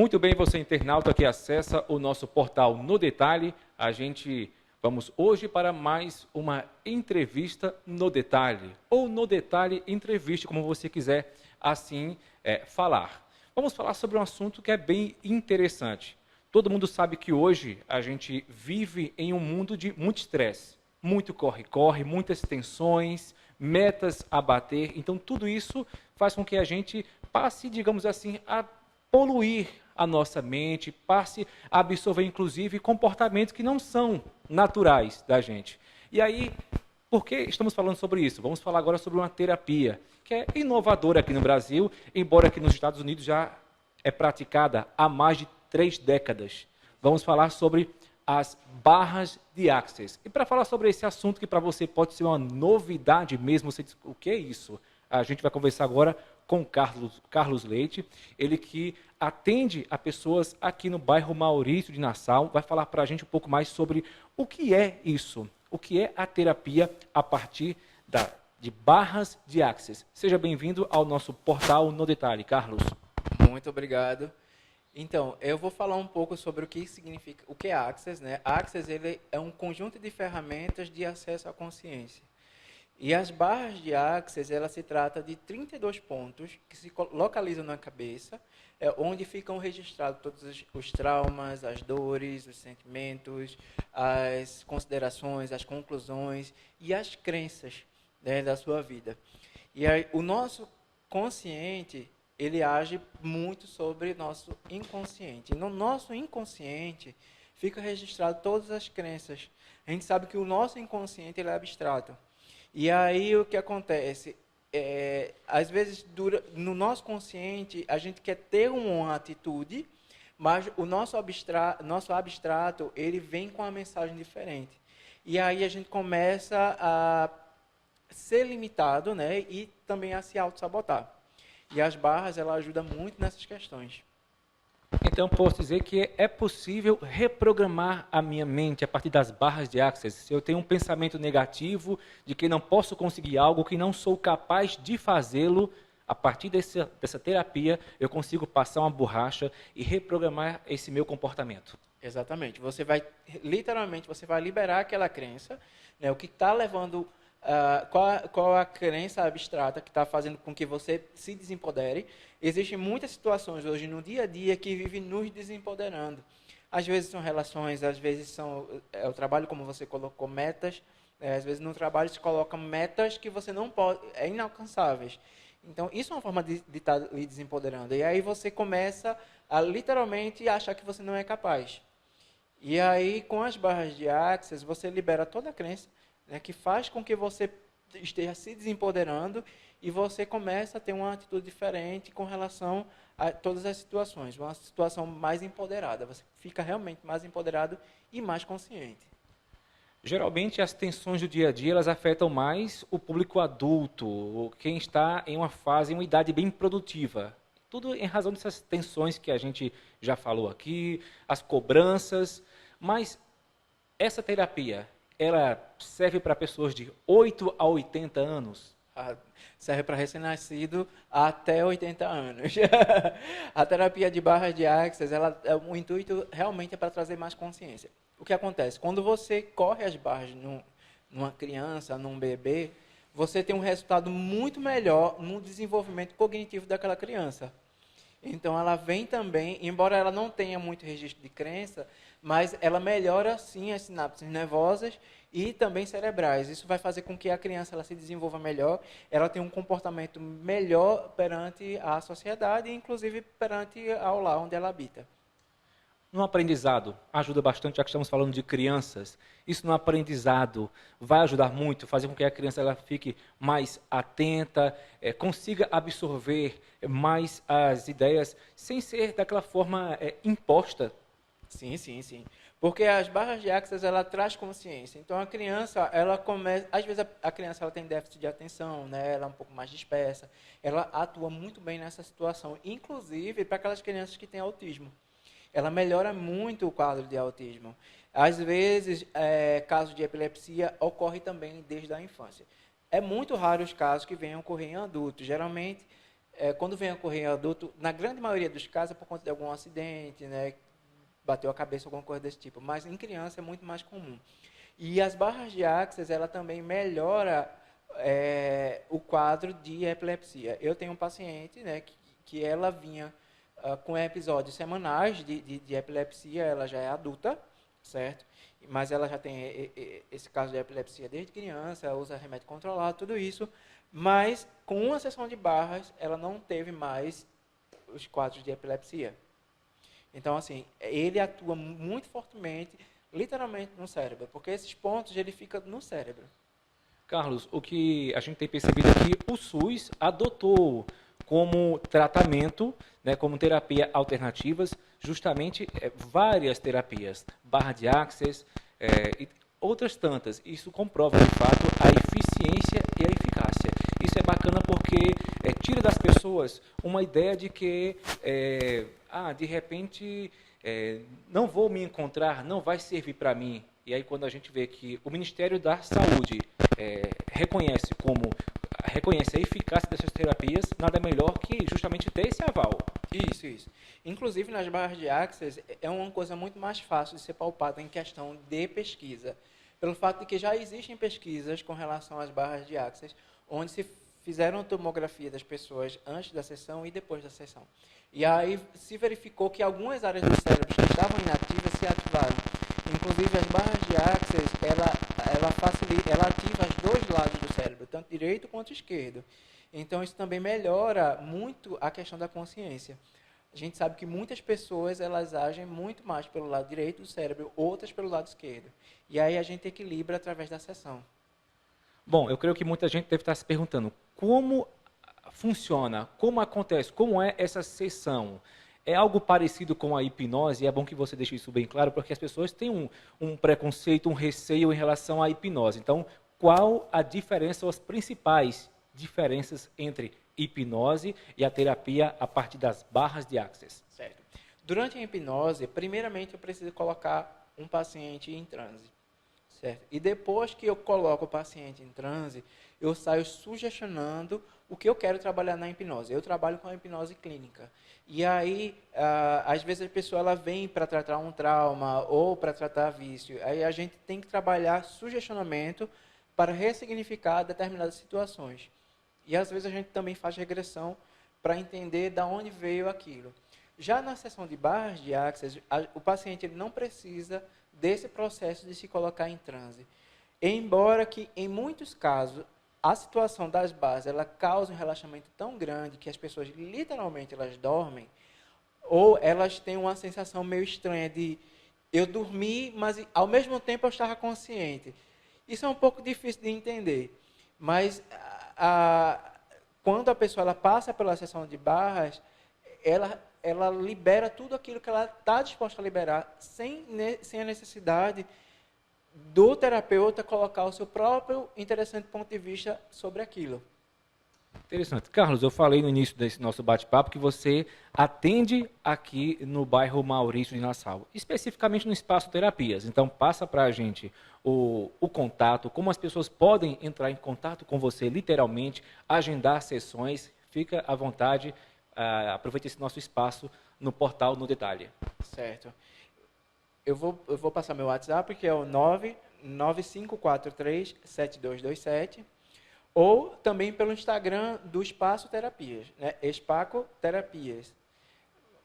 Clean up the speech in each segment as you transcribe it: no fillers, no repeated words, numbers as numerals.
Muito bem, você internauta que acessa o nosso portal No Detalhe. Vamos hoje para mais uma entrevista no detalhe, ou no detalhe entrevista, como você quiser assim falar. Vamos falar sobre um assunto que é bem interessante. Todo mundo sabe que hoje a gente vive em um mundo de muito estresse, muito corre-corre, muitas tensões, metas a bater. Então tudo isso faz com que a gente passe, digamos assim, a poluir a nossa mente, passe a absorver, inclusive, comportamentos que não são naturais da gente. E aí, por que estamos falando sobre isso? Vamos falar agora sobre uma terapia que é inovadora aqui no Brasil, embora aqui nos Estados Unidos já é praticada há mais de 3 décadas. Vamos falar sobre as barras de Access. E para falar sobre esse assunto que para você pode ser uma novidade mesmo, você diz, o que é isso? A gente vai conversar agora com Carlos Leite, ele que atende a pessoas aqui no bairro Maurício de Nassau, vai falar para a gente um pouco mais sobre o que é isso, o que é a terapia a partir de barras de Access. Seja bem-vindo ao nosso portal No Detalhe, Carlos. Muito obrigado. Então, eu vou falar um pouco sobre o que significa, o que é Access, né? Access, ele é um conjunto de ferramentas de acesso à consciência. E as barras de Access, ela se trata de 32 pontos que se localizam na cabeça, onde ficam registrados todos os traumas, as dores, os sentimentos, as considerações, as conclusões e as crenças, né, da sua vida. E aí, o nosso consciente, ele age muito sobre nosso inconsciente. E no nosso inconsciente fica registrado todas as crenças. A gente sabe que o nosso inconsciente ele é abstrato. E aí o que acontece? Às vezes, no nosso consciente, a gente quer ter uma atitude, mas o nosso abstrato, ele vem com uma mensagem diferente. E aí a gente começa a ser limitado, né, e também a se auto-sabotar. E as barras, ela ajuda muito nessas questões. Então, posso dizer que é possível reprogramar a minha mente a partir das barras de Access. Se eu tenho um pensamento negativo de que não posso conseguir algo, que não sou capaz de fazê-lo, a partir dessa terapia, eu consigo passar uma borracha e reprogramar esse meu comportamento. Exatamente. Literalmente, você vai liberar aquela crença, né, o que está levando... qual a crença abstrata que está fazendo com que você se desempodere. Existem muitas situações hoje no dia a dia que vivem nos desempoderando. Às vezes são relações, às vezes são o trabalho, como você colocou, metas. Às vezes no trabalho se colocam metas que você não pode, inalcançáveis. Então isso é uma forma de estar lhe desempoderando. E aí você começa a literalmente achar que você não é capaz. E aí com as barras de Access você libera toda a crença, né, que faz com que você esteja se desempoderando e você começa a ter uma atitude diferente com relação a todas as situações, uma situação mais empoderada. Você fica realmente mais empoderado e mais consciente. Geralmente as tensões do dia a dia elas afetam mais o público adulto, quem está em uma idade bem produtiva. Tudo em razão dessas tensões que a gente já falou aqui, as cobranças, mas essa terapia, ela serve para pessoas de 8 a 80 anos? Serve para recém-nascido até 80 anos. A terapia de barras de Access, o intuito realmente é para trazer mais consciência. O que acontece? Quando você corre as barras numa criança, num bebê, você tem um resultado muito melhor no desenvolvimento cognitivo daquela criança. Então, ela vem também, embora ela não tenha muito registro de crença, mas ela melhora, sim, as sinapses nervosas e também cerebrais. Isso vai fazer com que a criança ela se desenvolva melhor, ela tenha um comportamento melhor perante a sociedade e, inclusive, perante ao lar onde ela habita. No aprendizado, ajuda bastante, já que estamos falando de crianças. Isso no aprendizado vai ajudar muito, fazer com que a criança ela fique mais atenta, consiga absorver mais as ideias, sem ser daquela forma imposta. Sim, sim, sim. Porque as barras de Access, ela traz consciência. Então, a criança, ela começa... Às vezes, a criança ela tem déficit de atenção, né? Ela é um pouco mais dispersa. Ela atua muito bem nessa situação, inclusive para aquelas crianças que têm autismo. Ela melhora muito o quadro de autismo. Às vezes, casos de epilepsia ocorre também desde a infância. É muito raro os casos que venham ocorrer em adultos. Geralmente, quando vem a ocorrer em adulto, na grande maioria dos casos é por conta de algum acidente, né? Bateu a cabeça, alguma coisa desse tipo. Mas em criança é muito mais comum. E as barras de Access, ela também melhora o quadro de epilepsia. Eu tenho um paciente, né, que ela vinha com episódios semanais de epilepsia, ela já é adulta, certo? Mas ela já tem esse caso de epilepsia desde criança, usa remédio controlado, tudo isso. Mas com uma sessão de barras, ela não teve mais os quadros de epilepsia. Então, assim, ele atua muito fortemente, literalmente no cérebro, porque esses pontos ele fica no cérebro. Carlos, o que a gente tem percebido é que o SUS adotou como tratamento, né, como terapia alternativas, justamente várias terapias, barra de Access e outras tantas. Isso comprova, de fato, a eficiência e a eficácia. Isso é bacana porque tira das pessoas uma ideia de que, de repente, não vou me encontrar, não vai servir para mim. E aí, quando a gente vê que o Ministério da Saúde reconhece a eficácia dessas terapias, nada melhor que justamente ter esse aval. Isso. Inclusive, nas barras de Access, é uma coisa muito mais fácil de ser palpada em questão de pesquisa. Pelo fato de que já existem pesquisas com relação às barras de Access, onde se fizeram tomografia das pessoas antes da sessão e depois da sessão. E aí se verificou que algumas áreas do cérebro que estavam inativas se ativaram. Inclusive, as barras de Access, ela ativa os dois lados do cérebro, tanto direito quanto esquerdo. Então, isso também melhora muito a questão da consciência. A gente sabe que muitas pessoas elas agem muito mais pelo lado direito do cérebro, outras pelo lado esquerdo. E aí a gente equilibra através da sessão. Bom, eu creio que muita gente deve estar se perguntando como funciona, como acontece, como é essa sessão. É algo parecido com a hipnose, e é bom que você deixe isso bem claro, porque as pessoas têm um preconceito, um receio em relação à hipnose. Então, qual a diferença, ou as principais diferenças entre hipnose e a terapia a partir das barras de Access? Certo. Durante a hipnose, primeiramente eu preciso colocar um paciente em transe. Certo? E depois que eu coloco o paciente em transe, eu saio sugestionando o que eu quero trabalhar na hipnose. Eu trabalho com a hipnose clínica. E aí, às vezes a pessoa ela vem para tratar um trauma ou para tratar vício. Aí a gente tem que trabalhar sugestionamento para ressignificar determinadas situações. E às vezes a gente também faz regressão para entender de onde veio aquilo. Já na sessão de barras de Access, o paciente ele não precisa desse processo de se colocar em transe. Embora que, em muitos casos, a situação das barras ela causa um relaxamento tão grande que as pessoas literalmente elas dormem, ou elas têm uma sensação meio estranha de eu dormi, mas ao mesmo tempo eu estava consciente. Isso é um pouco difícil de entender, mas quando a pessoa ela passa pela sessão de barras, ela libera tudo aquilo que ela está disposta a liberar, sem a necessidade do terapeuta colocar o seu próprio interessante ponto de vista sobre aquilo. Interessante. Carlos, eu falei no início desse nosso bate-papo que você atende aqui no bairro Maurício de Nassau, especificamente no Espaço Terapias. Então, passa para a gente o contato, como as pessoas podem entrar em contato com você, literalmente, agendar sessões. Fica à vontade, aproveite esse nosso espaço no portal No Detalhe. Certo. Eu vou passar meu WhatsApp, que é o 995437227, ou também pelo Instagram do Espaço Terapias, né? Espaco Terapias.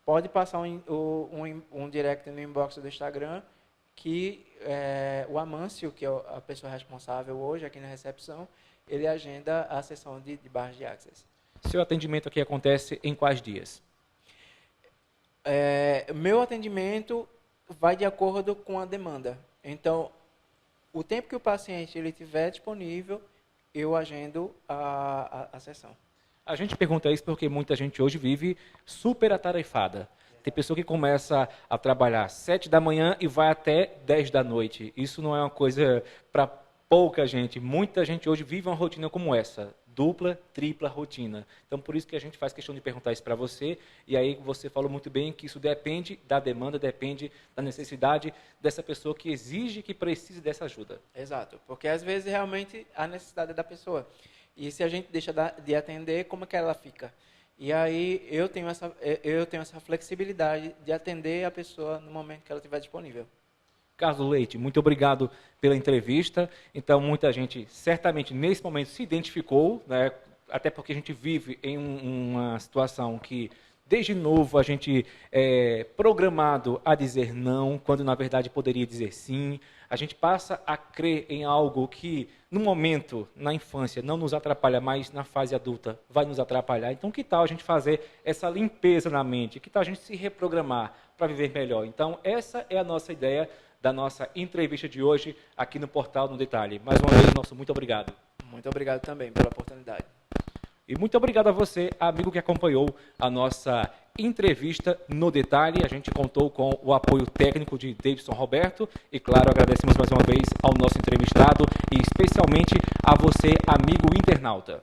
Pode passar um direct no inbox do Instagram, que o Amâncio, que é a pessoa responsável hoje aqui na recepção, ele agenda a sessão de barras de Access. Seu atendimento aqui acontece em quais dias? Meu atendimento vai de acordo com a demanda. Então, o tempo que o paciente ele tiver disponível, eu agendo a sessão. A gente pergunta isso porque muita gente hoje vive super atarefada. Tem pessoa que começa a trabalhar às 7 da manhã e vai até 10 da noite. Isso não é uma coisa para pouca gente. Muita gente hoje vive uma rotina como essa. Dupla, tripla rotina. Então, por isso que a gente faz questão de perguntar isso para você. E aí você falou muito bem que isso depende da demanda, depende da necessidade dessa pessoa que exige, que precise dessa ajuda. Exato, porque às vezes realmente a necessidade é da pessoa. E se a gente deixa de atender, como é que ela fica? E aí eu tenho essa flexibilidade de atender a pessoa no momento que ela estiver disponível. Carlos Leite, muito obrigado pela entrevista. Então, muita gente certamente nesse momento se identificou, né? Até porque a gente vive em uma situação que, desde novo, a gente é programado a dizer não, quando na verdade poderia dizer sim. A gente passa a crer em algo que, no momento, na infância, não nos atrapalha, mas na fase adulta vai nos atrapalhar. Então, que tal a gente fazer essa limpeza na mente? Que tal a gente se reprogramar para viver melhor? Então, essa é a nossa ideia da nossa entrevista de hoje aqui no Portal no Detalhe. Mais uma vez, nosso muito obrigado. Muito obrigado também pela oportunidade. E muito obrigado a você, amigo que acompanhou a nossa entrevista no Detalhe. A gente contou com o apoio técnico de Davidson Roberto e, claro, agradecemos mais uma vez ao nosso entrevistado e especialmente a você, amigo internauta.